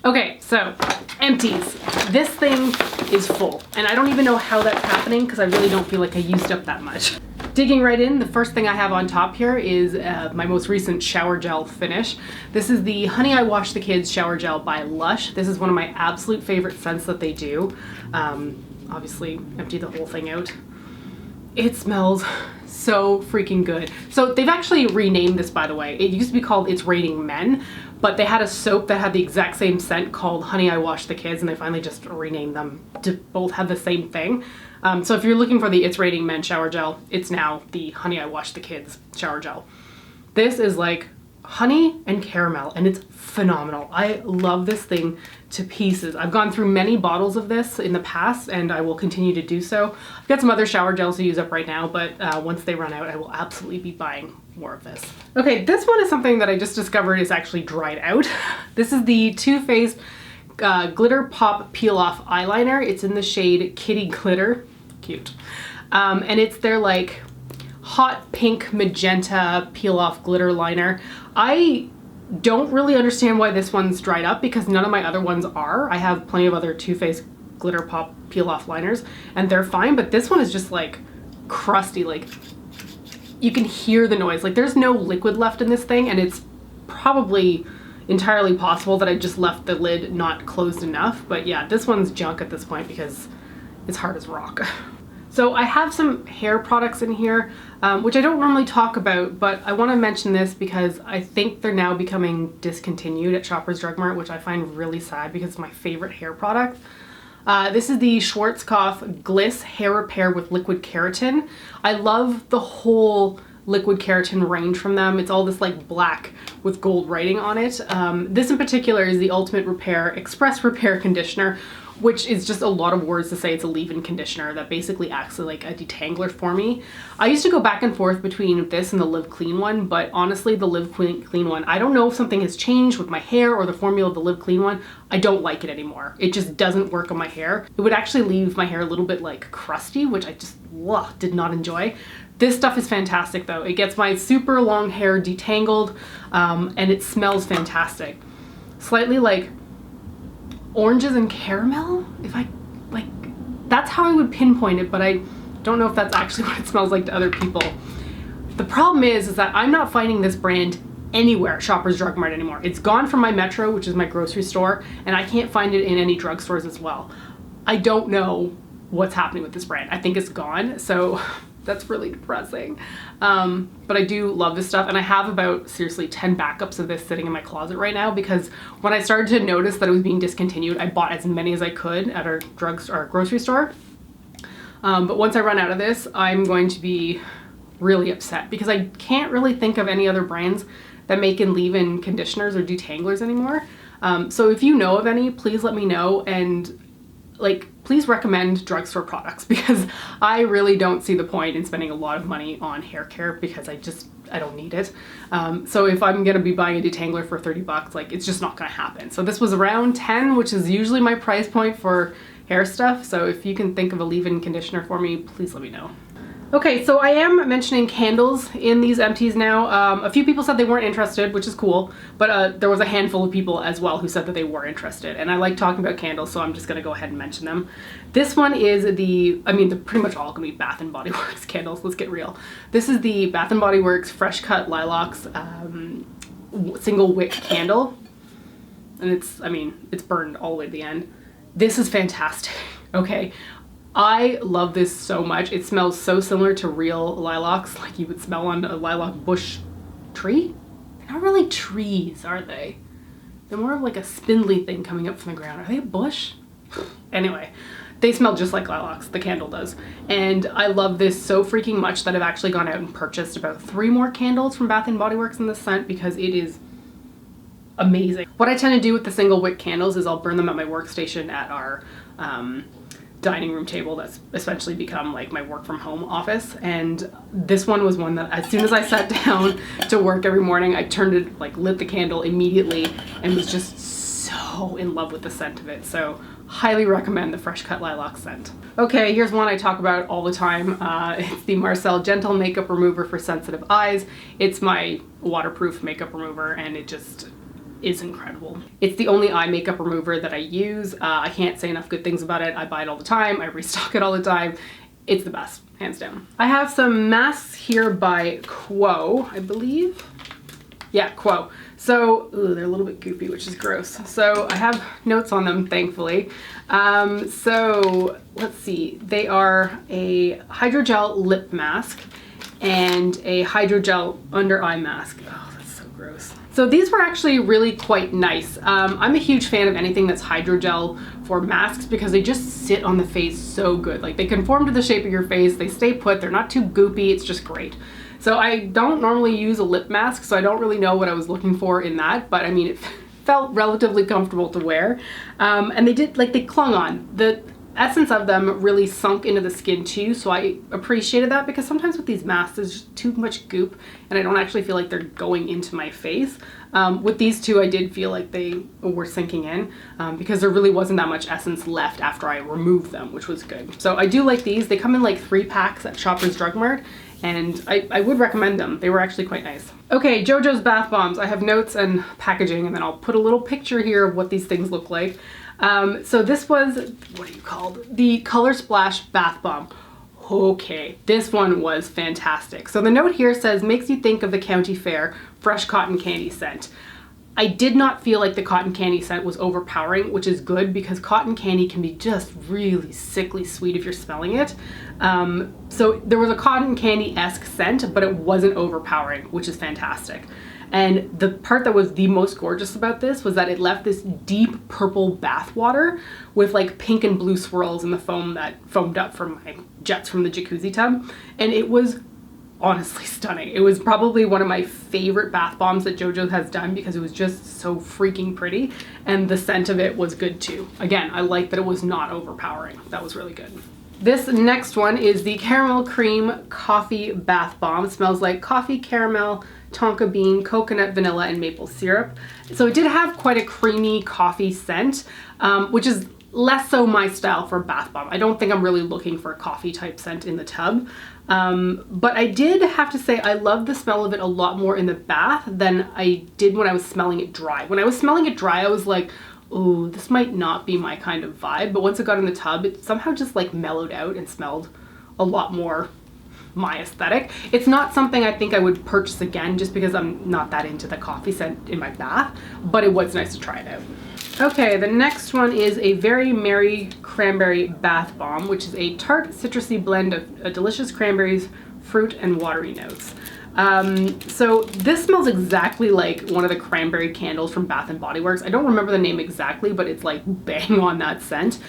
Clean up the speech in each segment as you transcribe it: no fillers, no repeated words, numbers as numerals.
Okay, so Empties. This thing is full, and I don't even know how that's happening because I really don't feel like I used up that much. Digging right in, the first thing I have on top here is my most recent shower gel finish. This is the Honey I Wash the Kids Shower Gel by Lush. This is one of my absolute favorite scents that they do. Obviously, empty the whole thing out. It smells so freaking good. So they've actually renamed this, by the way. It used to be called It's Raining Men, but they had a soap that had the exact same scent called Honey I Wash the Kids, and they finally just renamed them to both have the same thing. So if you're looking for the It's Raining Men shower gel, it's now the Honey I Wash the Kids shower gel. This is like honey and caramel, and it's phenomenal. I love this thing to pieces. I've gone through many bottles of this in the past, and I will continue to do so. I've got some other shower gels to use up right now, but once they run out, I will absolutely be buying more of this. Okay, this one is something that I just discovered is actually dried out. This is the Too Faced Glitter Pop Peel Off Eyeliner. It's in the shade Kitty Glitter. Cute. And it's their like hot pink magenta peel off glitter liner. I don't really understand why this one's dried up because none of my other ones are. I have plenty of other Too Faced Glitter Pop Peel Off liners and they're fine, but this one is just like crusty. Like you can hear the noise. Like there's no liquid left in this thing, and it's probably entirely possible that I just left the lid not closed enough. But yeah, this one's junk at this point because it's hard as rock. So I have some hair products in here, which I don't normally talk about, but I want to mention this because I think they're now becoming discontinued at Shoppers Drug Mart, which I find really sad because it's my favorite hair product. This is the Schwarzkopf Gliss Hair Repair with Liquid Keratin. I love the whole liquid keratin range from them. It's all this like black with gold writing on it. This in particular is the Ultimate Repair Express Repair Conditioner, which is just a lot of words to say it's a leave-in conditioner that basically acts like a detangler for me. I used to go back and forth between this and the Live Clean one, but honestly the Live Clean one, I don't know if something has changed with my hair or the formula of the Live Clean one. I don't like it anymore. It just doesn't work on my hair. It would actually leave my hair a little bit like crusty, which I just did not enjoy. This stuff is fantastic though. It gets my super long hair detangled, and it smells fantastic. Slightly like oranges and caramel, if I like, that's how I would pinpoint it, but I don't know if that's actually what it smells like to other people. The problem is that I'm not finding this brand anywhere at Shoppers Drug Mart anymore. It's gone from my Metro, which is my grocery store, and I can't find it in any drugstores as well. I don't know what's happening with this brand. I think it's gone, so that's really depressing. But I do love this stuff, and I have about seriously 10 backups of this sitting in my closet right now because when I started to notice that it was being discontinued, I bought as many as I could at our grocery store. But once I run out of this, I'm going to be really upset because I can't really think of any other brands that make in leave-in conditioners or detanglers anymore. So if you know of any, please let me know, and like please recommend drugstore products because I really don't see the point in spending a lot of money on hair care because I don't need it. So if I'm gonna be buying a detangler for 30 bucks, like it's just not gonna happen. So this was around 10, which is usually my price point for hair stuff. So if you can think of a leave-in conditioner for me, please let me know. Okay, so I am mentioning candles in these empties now. A few people said they weren't interested, which is cool, but there was a handful of people as well who said that they were interested, and I like talking about candles, so I'm just gonna go ahead and mention them. This one is they're pretty much all gonna be Bath & Body Works candles, let's get real. This is the Bath & Body Works Fresh Cut Lilacs single wick candle, and it's burned all the way to the end. This is fantastic, okay? I love this so much. It smells so similar to real lilacs, like you would smell on a lilac bush tree. They're not really trees, are they? They're more of like a spindly thing coming up from the ground. Are they a bush? Anyway, they smell just like lilacs, the candle does. And I love this so freaking much that I've actually gone out and purchased about 3 more candles from Bath & Body Works in this scent because it is amazing. What I tend to do with the single wick candles is I'll burn them at my workstation at our dining room table that's essentially become like my work from home office, and this one was one that as soon as I sat down to work every morning, I turned it, like lit the candle immediately and was just so in love with the scent of it. So highly recommend the Fresh Cut Lilac scent. Okay, here's one I talk about all the time. It's the Marcelle Gentle Makeup Remover for Sensitive Eyes. It's my waterproof makeup remover, and it just is incredible. It's the only eye makeup remover that I use. I can't say enough good things about it. I buy it all the time. I restock it all the time. It's the best, hands down. I have some masks here by Quo, I believe. Yeah, Quo. So, ooh, they're a little bit goopy, which is gross. So I have notes on them, thankfully. So let's see. They are a hydrogel lip mask and a hydrogel under eye mask. Oh, that's so gross. So these were actually really quite nice. I'm a huge fan of anything that's hydrogel for masks because they just sit on the face so good. Like they conform to the shape of your face, they stay put, they're not too goopy, it's just great. So I don't normally use a lip mask, so I don't really know what I was looking for in that, but I mean, it felt relatively comfortable to wear. And they clung on. The essence of them really sunk into the skin too, so I appreciated that because sometimes with these masks there's just too much goop and I don't actually feel like they're going into my face. With these two I did feel like they were sinking in because there really wasn't that much essence left after I removed them, which was good. So I do like these. They come in like 3 packs at Shoppers Drug Mart and I would recommend them. They were actually quite nice. Okay, JoJo's bath bombs. I have notes and packaging and then I'll put a little picture here of what these things look like. So this was, what are you called? The Color Splash Bath Bomb. Okay, this one was fantastic. So the note here says, makes you think of the county fair, fresh cotton candy scent. I did not feel like the cotton candy scent was overpowering, which is good because cotton candy can be just really sickly sweet if you're smelling it. So there was a cotton candy-esque scent, but it wasn't overpowering, which is fantastic. And the part that was the most gorgeous about this was that it left this deep purple bath water with like pink and blue swirls in the foam that foamed up from my jets from the jacuzzi tub. And it was honestly stunning. It was probably one of my favorite bath bombs that JoJo has done because it was just so freaking pretty. And the scent of it was good too. Again, I like that it was not overpowering. That was really good. This next one is the Caramel Cream Coffee Bath Bomb. It smells like coffee, caramel, tonka bean, coconut, vanilla, and maple syrup. So it did have quite a creamy coffee scent, which is less so my style for a bath bomb. I don't think I'm really looking for a coffee type scent in the tub. But I did have to say I love the smell of it a lot more in the bath than I did when I was smelling it dry. When I was smelling it dry, I was like, ooh, this might not be my kind of vibe. But once it got in the tub, it somehow just like mellowed out and smelled a lot more my aesthetic. It's not something I think I would purchase again just because I'm not that into the coffee scent in my bath, but it was nice to try it out. Okay, the next one is a Very Mery Cranberry Bath Bomb, which is a tart citrusy blend of delicious cranberries, fruit, and watery notes. So this smells exactly like one of the cranberry candles from Bath & Body Works. I don't remember the name exactly, but it's like bang on that scent,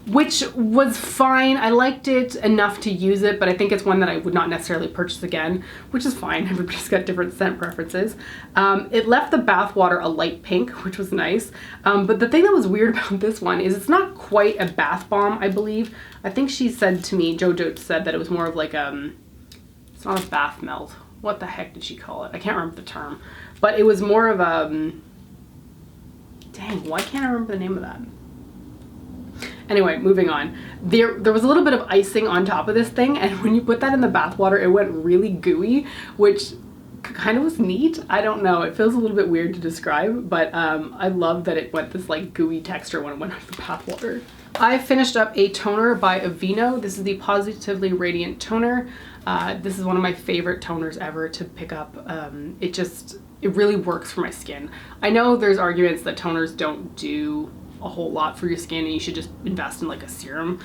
which was fine. I liked it enough to use it, but I think it's one that I would not necessarily purchase again, which is fine. Everybody's got different scent preferences. It left the bath water a light pink, which was nice. But the thing that was weird about this one is it's not quite a bath bomb, I believe. I think she said to me, JoJo said that it was more of like it's not a bath melt. What the heck did she call it? I can't remember the term, but it was more of a, dang, why can't I remember the name of that? Anyway, moving on. There was a little bit of icing on top of this thing, and when you put that in the bath water, it went really gooey, which kind of was neat. I don't know, it feels a little bit weird to describe, but I love that it went this like gooey texture when it went out of the bath water. I finished up a toner by Aveeno. This is the Positively Radiant Toner. This is one of my favorite toners ever to pick up. It really works for my skin. I know there's arguments that toners don't do a whole lot for your skin and you should just invest in like a serum,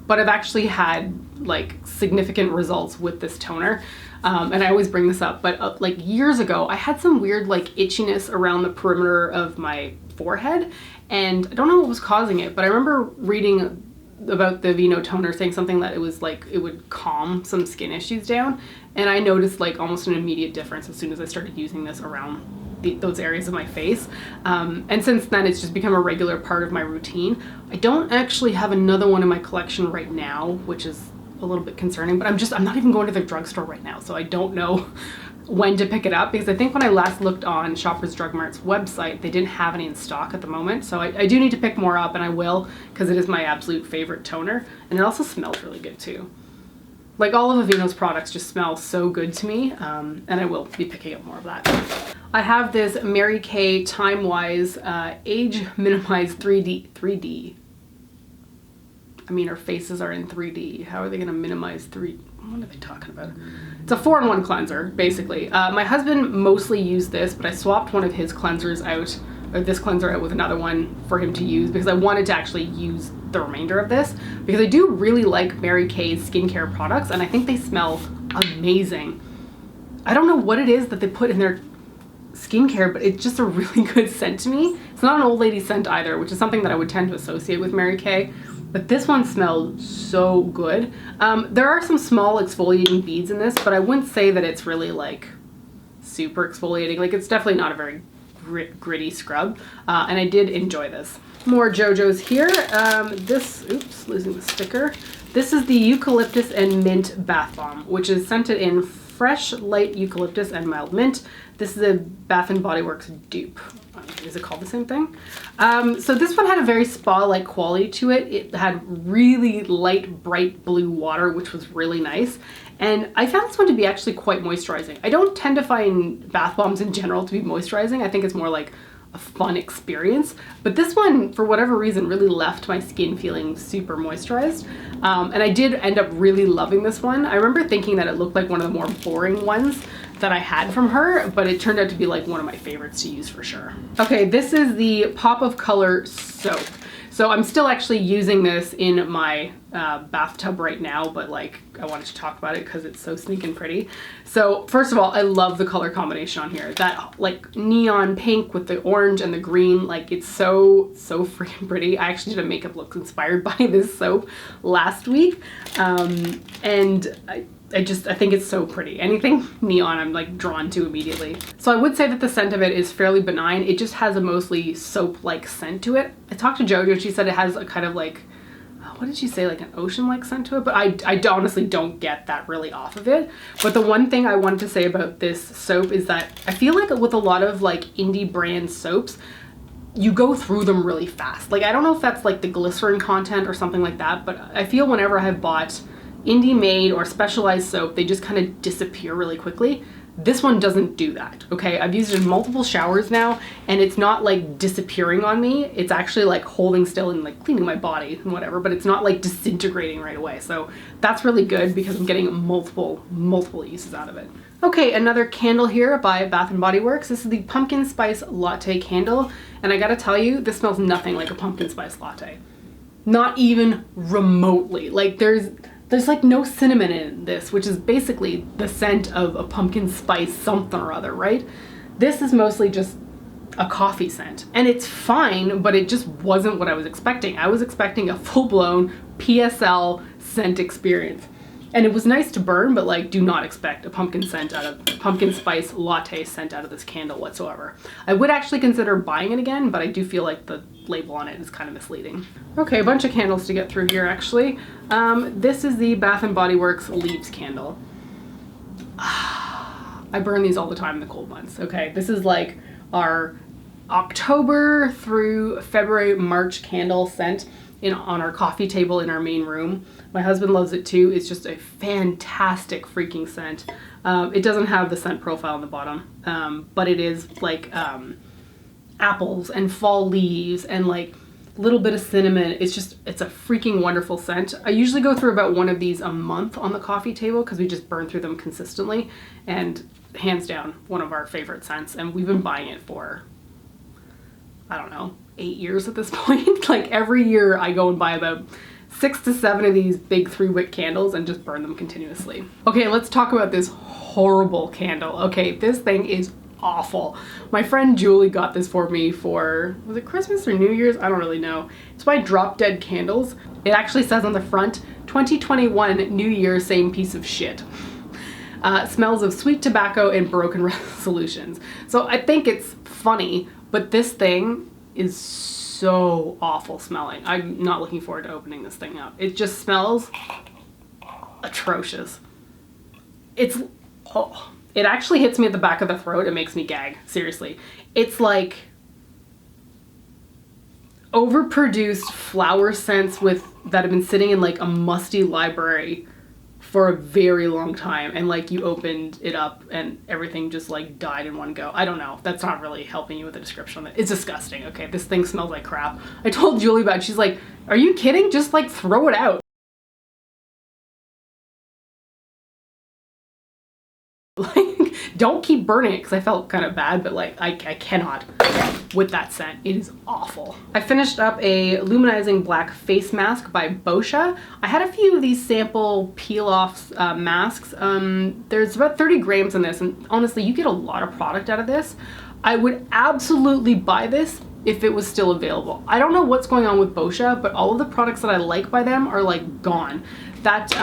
but I've actually had like significant results with this toner. And I always bring this up, but like years ago, I had some weird like itchiness around the perimeter of my forehead, and I don't know what was causing it, but I remember reading about the Aveeno toner saying something that it was like it would calm some skin issues down, and I noticed like almost an immediate difference as soon as I started using this around those areas of my face. And since then it's just become a regular part of my routine. I don't actually have another one in my collection right now, which is a little bit concerning, but I'm not even going to the drugstore right now, so I don't know when to pick it up, because I think when I last looked on Shoppers Drug Mart's website, they didn't have any in stock at the moment. So I do need to pick more up, and I will, because it is my absolute favorite toner, and it also smells really good too. Like all of Aveeno's products just smell so good to me, and I will be picking up more of that. I have this Mary Kay Timewise Age Minimized 3D. I mean, our faces are in 3D. How are they gonna minimize 3D? What are they talking about? It's a 4-in-1 cleanser, basically. My husband mostly used this, but I swapped one of his cleansers out, or this cleanser out with another one for him to use because I wanted to actually use the remainder of this because I do really like Mary Kay's skincare products and I think they smell amazing. I don't know what it is that they put in their skincare, but it's just a really good scent to me. It's not an old lady scent either, which is something that I would tend to associate with Mary Kay, but this one smelled so good. There are some small exfoliating beads in this, but I wouldn't say that it's really like super exfoliating. Like it's definitely not a very gritty scrub, and I did enjoy this. More JoJo's here. Oops, losing the sticker. This is the Eucalyptus and Mint Bath Bomb, which is scented in fresh, light eucalyptus and mild mint. This is a Bath & Body Works dupe. Is it called the same thing? So this one had a very spa-like quality to it. It had really light, bright blue water, which was really nice. And I found this one to be actually quite moisturizing. I don't tend to find bath bombs in general to be moisturizing. I think it's more like a fun experience. But this one, for whatever reason, really left my skin feeling super moisturized. And I did end up really loving this one. I remember thinking that it looked like one of the more boring ones that I had from her, but it turned out to be like one of my favorites to use for sure. Okay, this is the Pop of Color soap. So I'm still actually using this in my bathtub right now, but like I wanted to talk about it because it's so sneaking pretty. So first of all, I love the color combination on here. That like neon pink with the orange and the green, like it's so freaking pretty. I actually did a makeup look inspired by this soap last week. And I think it's so pretty. Anything neon I'm like drawn to immediately. So I would say that the scent of it is fairly benign. It just has a mostly soap-like scent to it. I talked to JoJo, she said it has a kind of like, what did she say, like an ocean-like scent to it? But I honestly don't get that really off of it. But the one thing I wanted to say about this soap is that I feel like with a lot of like indie brand soaps, you go through them really fast. Like I don't know if that's like the glycerin content or something like that, but I feel whenever I have bought indie made or specialized soap, they just kind of disappear really quickly. This one doesn't do that, okay? I've used it in multiple showers now and it's not like disappearing on me. It's actually like holding still and like cleaning my body and whatever, but it's not like disintegrating right away. So that's really good because I'm getting multiple uses out of it. Okay, another candle here by Bath & Body Works. This is the Pumpkin Spice Latte candle. And I gotta tell you, this smells nothing like a pumpkin spice latte. Not even remotely. Like there's like no cinnamon in this, which is basically the scent of a pumpkin spice something or other, right? This is mostly just a coffee scent. And it's fine, but it just wasn't what I was expecting. I was expecting a full-blown PSL scent experience. And it was nice to burn, but like do not expect a pumpkin spice latte scent out of this candle whatsoever. I would actually consider buying it again, but I do feel like the label on it is kind of misleading. Okay, a bunch of candles to get through here actually. This is the Bath & Body Works Leaves candle. I burn these all the time in the cold months, okay? This is like our October through February, March candle scent on our coffee table in our main room. My husband loves it too. It's just a fantastic freaking scent. It doesn't have the scent profile on the bottom, but it is like apples and fall leaves and like a little bit of cinnamon. It's a freaking wonderful scent. I usually go through about one of these a month on the coffee table because we just burn through them consistently, and hands down one of our favorite scents, and we've been buying it for, I don't know, 8 years at this point. Like every year I go and buy about 6 to 7 of these big 3-wick candles and just burn them continuously. Okay, let's talk about this horrible candle. Okay, this thing is awful. My friend Julie got this for me for, was it Christmas or New Year's? I don't really know. It's by Drop Dead Candles. It actually says on the front, 2021 New Year, same piece of shit. Smells of sweet tobacco and broken resolutions. So I think it's funny, but this thing is so awful smelling. I'm not looking forward to opening this thing up. It just smells atrocious. It actually hits me at the back of the throat. It makes me gag, seriously. It's like overproduced flower scents that have been sitting in like a musty library for a very long time, and like you opened it up and everything just like died in one go. I don't know. That's not really helping you with the description of it. It's disgusting. Okay, this thing smells like crap. I told Julie about it. She's like, are you kidding? Just like throw it out. Like, don't keep burning it, because I felt kind of bad, but like I cannot with that scent. It is awful. I finished up a Luminizing black face mask by Boscia. I had a few of these sample peel-off masks. There's about 30 grams in this, and honestly, you get a lot of product out of this. I would absolutely buy this if it was still available. I don't know what's going on with Boscia, but all of the products that I like by them are like gone. That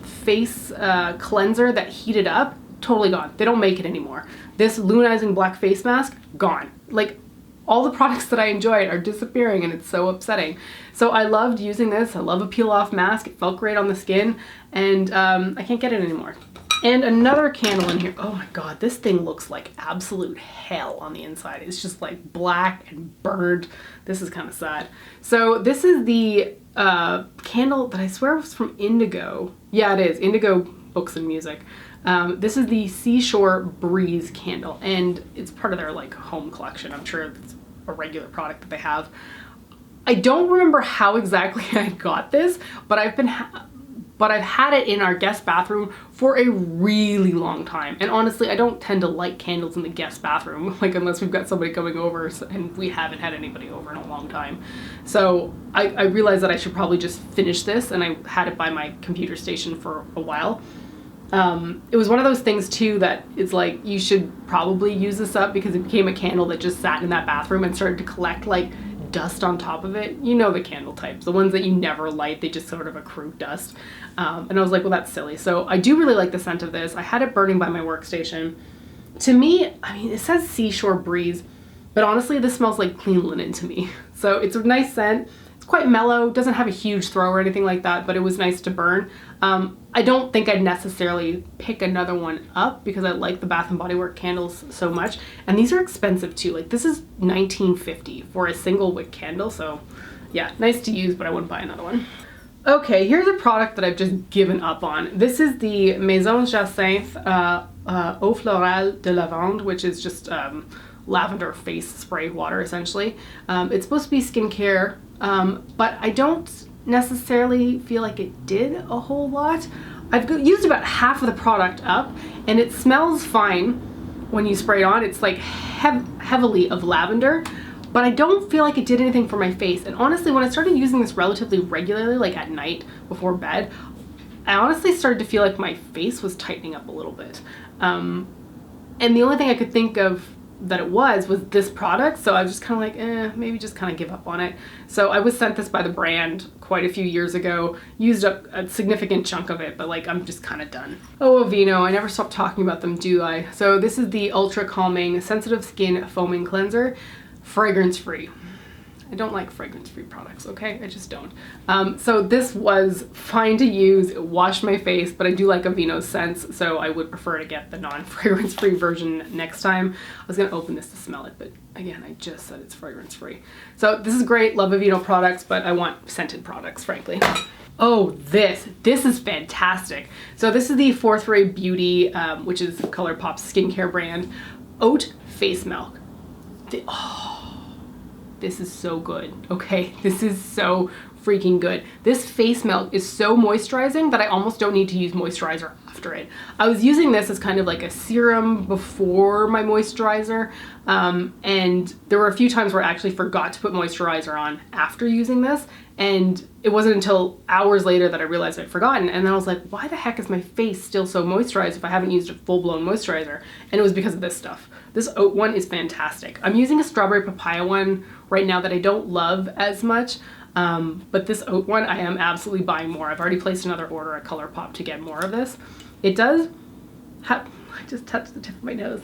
face cleanser that heated up, totally gone. They don't make it anymore. This Luminizing black face mask, gone. Like, all the products that I enjoyed are disappearing, and it's so upsetting. So I loved using this. I love a peel off mask. It felt great on the skin, and I can't get it anymore. And another candle in here. Oh my God, this thing looks like absolute hell on the inside. It's just like black and burned. This is kind of sad. So this is the candle that I swear was from Indigo. Yeah, it is. Indigo Books and Music. This is the Seashore Breeze candle, and it's part of their like home collection. I'm sure it's a regular product that they have. I don't remember how exactly I got this, but I've had it in our guest bathroom for a really long time. And honestly, I don't tend to light candles in the guest bathroom, like unless we've got somebody coming over, and we haven't had anybody over in a long time. So I realized that I should probably just finish this, and I had it by my computer station for a while. It was one of those things too that it's like, you should probably use this up, because it became a candle that just sat in that bathroom and started to collect like dust on top of it. You know the candle types, the ones that you never light, they just sort of accrue dust. And I was like, well, that's silly. So I do really like the scent of this. I had it burning by my workstation. To me, I mean, it says Seashore Breeze, but honestly, this smells like clean linen to me. So it's a nice scent. It's quite mellow, doesn't have a huge throw or anything like that, but it was nice to burn. I don't think I'd necessarily pick another one up, because I like the Bath & Body Works candles so much. And these are expensive too. Like, this is $19.50 for a single wick candle. So yeah, nice to use, but I wouldn't buy another one. Okay, here's a product that I've just given up on. This is the Maison Jacinthe Eau Florale de Lavande, which is just lavender face spray water, essentially. It's supposed to be skincare, but I don't necessarily feel like it did a whole lot. I've used about half of the product up, and it smells fine when you spray it on. It's like heavily of lavender, but I don't feel like it did anything for my face. And honestly, when I started using this relatively regularly, like at night before bed, I honestly started to feel like my face was tightening up a little bit. And the only thing I could think of that it was this product, so I was just kind of like, maybe just kind of give up on it. So I was sent this by the brand quite a few years ago, used up a significant chunk of it, but like, I'm just kind of done. Oh, Aveeno, I never stop talking about them, do I? So this is the Ultra Calming Sensitive Skin Foaming Cleanser, fragrance free. I don't like fragrance-free products, okay? I just don't. So this was fine to use. It washed my face, but I do like Aveeno's scents, so I would prefer to get the non-fragrance-free version next time. I was gonna open this to smell it, but again, I just said it's fragrance-free. So this is great, love Aveeno products, but I want scented products, frankly. Oh, this is fantastic. So this is the Fourth Ray Beauty, which is ColourPop's skincare brand, Oat Face Milk. This is so good, okay? This is so freaking good. This face milk is so moisturizing that I almost don't need to use moisturizer after it. I was using this as kind of like a serum before my moisturizer, and there were a few times where I actually forgot to put moisturizer on after using this, and it wasn't until hours later that I realized I'd forgotten, and then I was like, why the heck is my face still so moisturized if I haven't used a full-blown moisturizer? And it was because of this stuff. This oat one is fantastic. I'm using a strawberry papaya one right now that I don't love as much, but this oat one I am absolutely buying more. I've already placed another order at ColourPop to get more of this. It does have, I just touched the tip of my nose.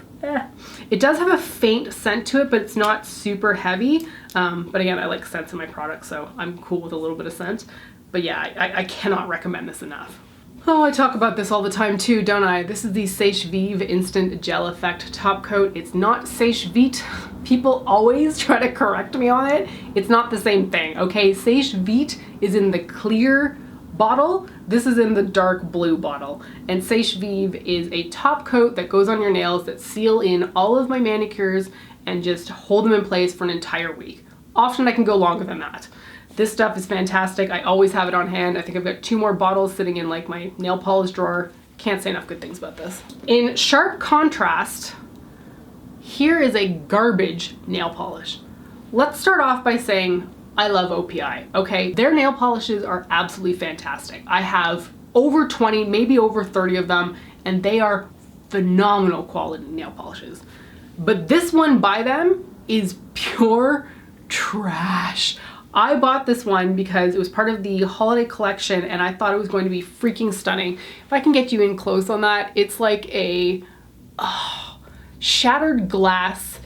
It does have a faint scent to it, but it's not super heavy. But again, I like scents in my products, so I'm cool with a little bit of scent. But yeah, I cannot recommend this enough. Oh, I talk about this all the time too, don't I? This is the Sèche Vive Instant Gel Effect Top Coat. It's not Sèche Vite. People always try to correct me on it. It's not the same thing, okay? Sèche Vite is in the clear bottle, this is in the dark blue bottle. And Sèche Vive is a top coat that goes on your nails that seal in all of my manicures and just hold them in place for an entire week. Often I can go longer than that. This stuff is fantastic. I always have it on hand. I think I've got 2 more bottles sitting in like my nail polish drawer. Can't say enough good things about this. In sharp contrast, here is a garbage nail polish. Let's start off by saying I love OPI, okay? Their nail polishes are absolutely fantastic. I have over 20, maybe over 30 of them, and they are phenomenal quality nail polishes. But this one by them is pure trash. I bought this one because it was part of the holiday collection and I thought it was going to be freaking stunning. If I can get you in close on that, it's like a shattered glass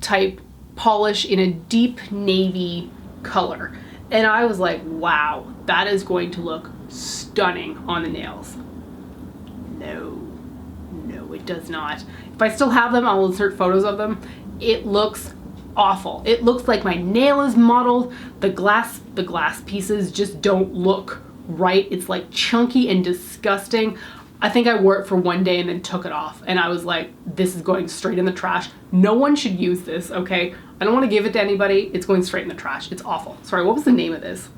type polish in a deep navy color. And I was like, wow, that is going to look stunning on the nails. No, it does not. If I still have them, I'll insert photos of them. It looks awful. It looks like my nail is mottled. The glass pieces just don't look right. It's like chunky and disgusting. I think I wore it for one day and then took it off. And I was like, this is going straight in the trash. No one should use this, okay? I don't want to give it to anybody. It's going straight in the trash. It's awful. Sorry, what was the name of this?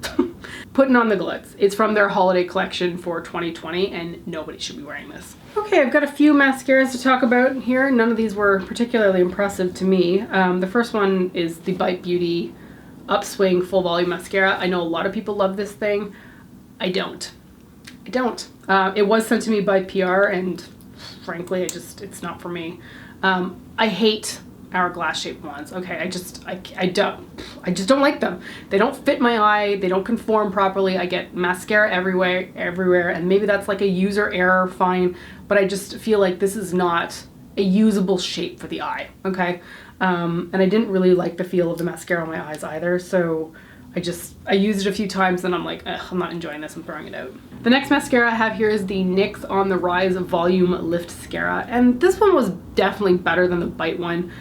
Putting on the Gliss. It's from their holiday collection for 2020 and nobody should be wearing this. Okay, I've got a few mascaras to talk about here. None of these were particularly impressive to me. The first one is the Bite Beauty Upswing Full Volume Mascara. I know a lot of people love this thing. I don't. It was sent to me by PR and frankly, it's not for me. I hate hourglass shaped ones. Okay, I just don't like them. They don't fit my eye, they don't conform properly. I get mascara everywhere, and maybe that's like a user error, fine, but I just feel like this is not a usable shape for the eye, okay? And I didn't really like the feel of the mascara on my eyes either, so I used it a few times and I'm like, ugh, I'm not enjoying this, I'm throwing it out. The next mascara I have here is the NYX On The Rise Volume Lift Mascara, and this one was definitely better than the Bite one,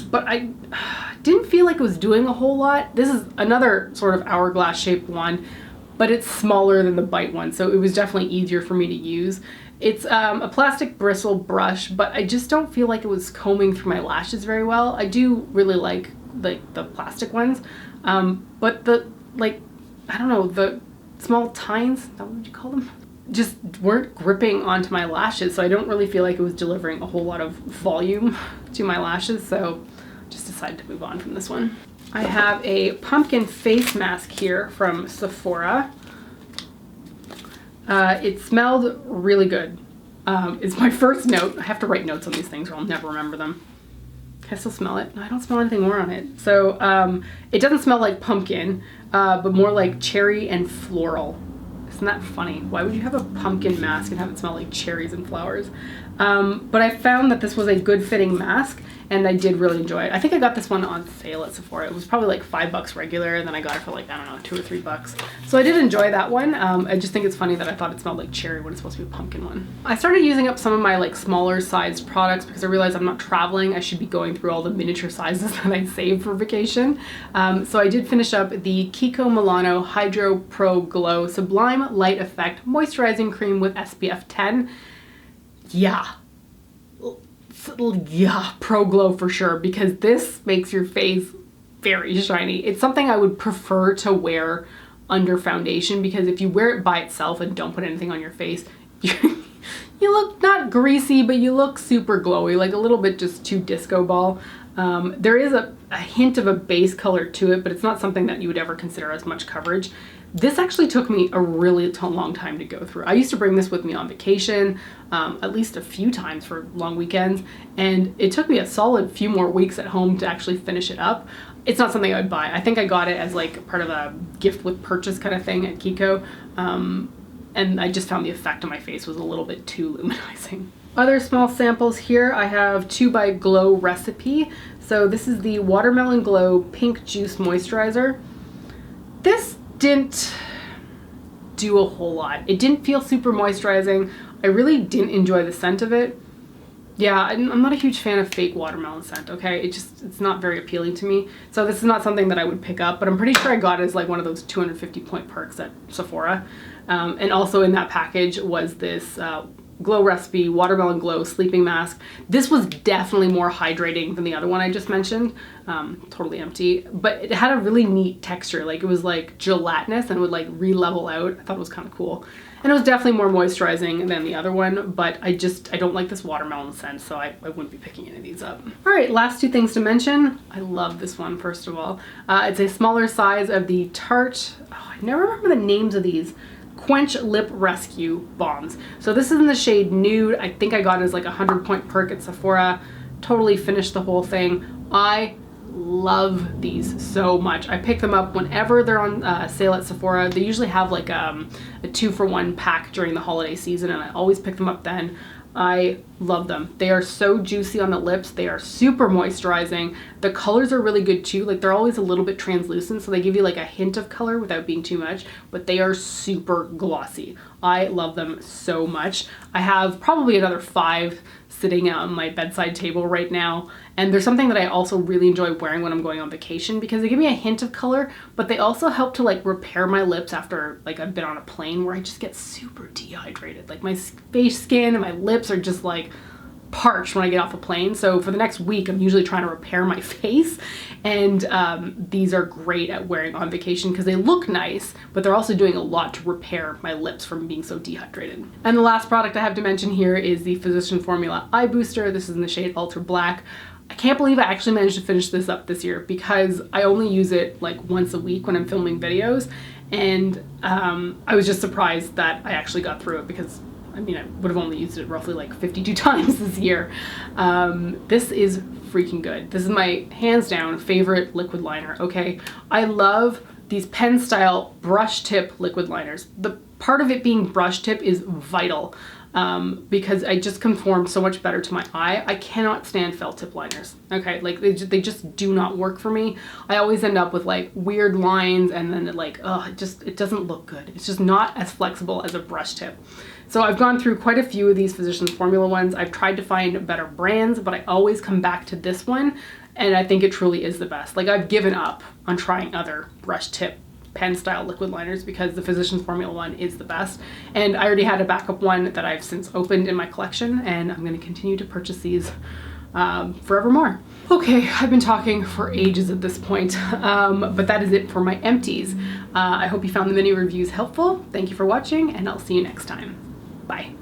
but I didn't feel like it was doing a whole lot. This is another sort of hourglass shaped one, but it's smaller than the Bite one, so it was definitely easier for me to use. It's a plastic bristle brush, but I just don't feel like it was combing through my lashes very well. I do really like the plastic ones, but the, I don't know, the small tines, is that what would you call them? Just weren't gripping onto my lashes, so I don't really feel like it was delivering a whole lot of volume to my lashes, so just decided to move on from this one. I have a pumpkin face mask here from Sephora. It smelled really good. It's my first note. I have to write notes on these things or I'll never remember them. Can I still smell it? No, I don't smell anything more on it. So it doesn't smell like pumpkin, but more like cherry and floral. Isn't that funny? Why would you have a pumpkin mask and have it smell like cherries and flowers? But I found that this was a good fitting mask and I did really enjoy it. I think I got this one on sale at Sephora. It was probably like $5 regular and then I got it for like, I don't know, $2 or $3. So I did enjoy that one. I just think it's funny that I thought it smelled like cherry when it's supposed to be a pumpkin one. I started using up some of my like smaller sized products because I realized I'm not traveling. I should be going through all the miniature sizes that I saved for vacation. So I did finish up the Kiko Milano Hydro Pro Glow Sublime Light Effect Moisturizing Cream with SPF 10. Yeah, Pro Glow for sure, because this makes your face very shiny. It's something I would prefer to wear under foundation because if you wear it by itself and don't put anything on your face, you look not greasy, but you look super glowy, like a little bit just too disco ball. There is a hint of a base color to it, but it's not something that you would ever consider as much coverage. This actually took me a really long time to go through. I used to bring this with me on vacation, at least a few times for long weekends, and it took me a solid few more weeks at home to actually finish it up. It's not something I would buy. I think I got it as like part of a gift with purchase kind of thing at Kiko, and I just found the effect on my face was a little bit too luminizing. Other small samples here, I have 2 by Glow Recipe. So this is the Watermelon Glow Pink Juice Moisturizer. This didn't do a whole lot. It didn't feel super moisturizing. I really didn't enjoy the scent of it. Yeah, I'm not a huge fan of fake watermelon scent, okay? It's not very appealing to me. So this is not something that I would pick up, but I'm pretty sure I got it as like one of those 250 point perks at Sephora. And also in that package was this Glow Recipe Watermelon Glow Sleeping Mask. This was definitely more hydrating than the other one I just mentioned. Totally empty, but it had a really neat texture. Like it was like gelatinous and would like re-level out. I thought it was kind of cool. And it was definitely more moisturizing than the other one, but I don't like this watermelon scent, so I wouldn't be picking any of these up. All right, last two things to mention. I love this one, first of all. It's a smaller size of the Tarte, I never remember the names of these, Quench Lip Rescue Bombs. So this is in the shade Nude. I think I got it as like a 100-point perk at Sephora. Totally finished the whole thing. I love these so much. I pick them up whenever they're on sale at Sephora. They usually have like a 2-for-1 pack during the holiday season, and I always pick them up then. I love them. They are so juicy on the lips. They are super moisturizing. The colors are really good too. Like they're always a little bit translucent, so they give you like a hint of color without being too much, but they are super glossy. I love them so much. I have probably another 5 sitting on my bedside table right now. And there's something that I also really enjoy wearing when I'm going on vacation because they give me a hint of color, but they also help to like repair my lips after like I've been on a plane where I just get super dehydrated. Like my face skin and my lips are just like parched when I get off a plane. So for the next week, I'm usually trying to repair my face. And these are great at wearing on vacation because they look nice, but they're also doing a lot to repair my lips from being so dehydrated. And the last product I have to mention here is the Physician Formula Eye Booster. This is in the shade Ultra Black. I can't believe I actually managed to finish this up this year because I only use it like once a week when I'm filming videos. And I was just surprised that I actually got through it because I mean, I would have only used it roughly like 52 times this year. This is freaking good. This is my hands down favorite liquid liner, okay? I love these pen style brush tip liquid liners. The part of it being brush tip is vital because I just conform so much better to my eye. I cannot stand felt tip liners, okay? Like they just do not work for me. I always end up with like weird lines and then it doesn't look good. It's just not as flexible as a brush tip. So I've gone through quite a few of these Physicians Formula ones. I've tried to find better brands, but I always come back to this one, and I think it truly is the best. Like I've given up on trying other brush tip pen style liquid liners because the Physicians Formula one is the best. And I already had a backup one that I've since opened in my collection, and I'm going to continue to purchase these forevermore. Okay, I've been talking for ages at this point, but that is it for my empties. I hope you found the mini reviews helpful. Thank you for watching, and I'll see you next time. Bye.